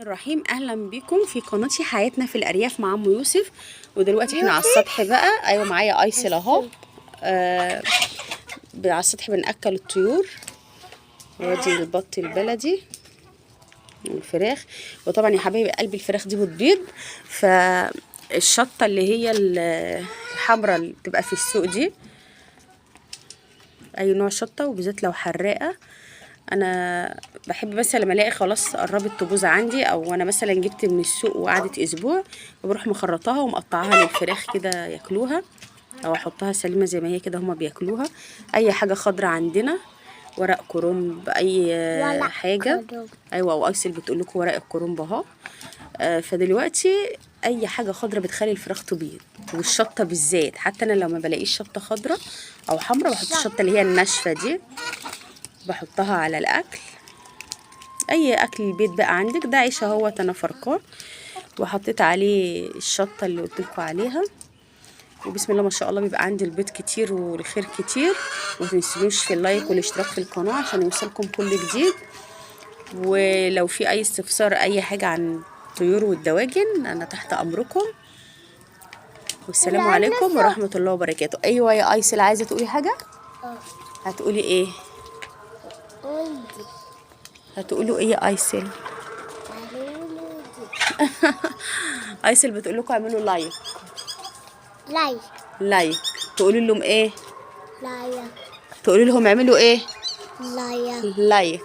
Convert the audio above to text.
الرحيم. اهلا بكم في قناتي حياتنا في الارياف مع ام يوسف. ودلوقتي احنا على السطح بقى. ايوه معايا ايسل اهو. على السطح بنأكل الطيور. وادي البط البلدي والفراخ. وطبعا يا حبايبي قلبي الفراخ دي بتبيض، فالشطه اللي هي الحمراء اللي بتبقى في السوق دي، اي نوع شطه وبالذات لو حراقه. انا بحب مثلا لما الاقي خلاص قربت تبوظ عندي، او انا مثلا جبت من السوق وقعدت اسبوع، بروح مخرطاها ومقطعاها للفراخ كده ياكلوها، او احطها سليمه زي ما هي كده هما بياكلوها. اي حاجه خضرة عندنا، ورق كرنب، اي حاجه. ايوه، وايسل بتقول لكم ورق الكرنب اهو. فدلوقتي اي حاجه خضرة بتخلي الفراخ تبيض، والشطه بالذات. حتى انا لو ما بلاقيش شطه خضرة او حمرا بحط الشطه اللي هي الناشفه دي، بحطها على الاكل. اي اكل البيت بقى عندك. ده عيش اهوت انا فرقاه، وحطيت عليه الشطه اللي قلت لكم عليها. وبسم الله ما شاء الله بيبقى عندي البيض كتير والخير كتير. وما تنسونوش في اللايك والاشتراك في القناه عشان يوصلكم كل جديد. ولو في اي استفسار اي حاجه عن الطيور والدواجن انا تحت امركم. والسلام عليكم ورحمه الله وبركاته. ايوه يا ايسل، عايزه تقولي حاجه؟ هتقولي ايه؟ هتقولوا ايه يا ايسل؟ ايسل بتقول لكم اعملوا لايك. لايك. تقولوا لهم ايه؟ لايك. تقولوا لهم اعملوا ايه؟ لايك. لايك.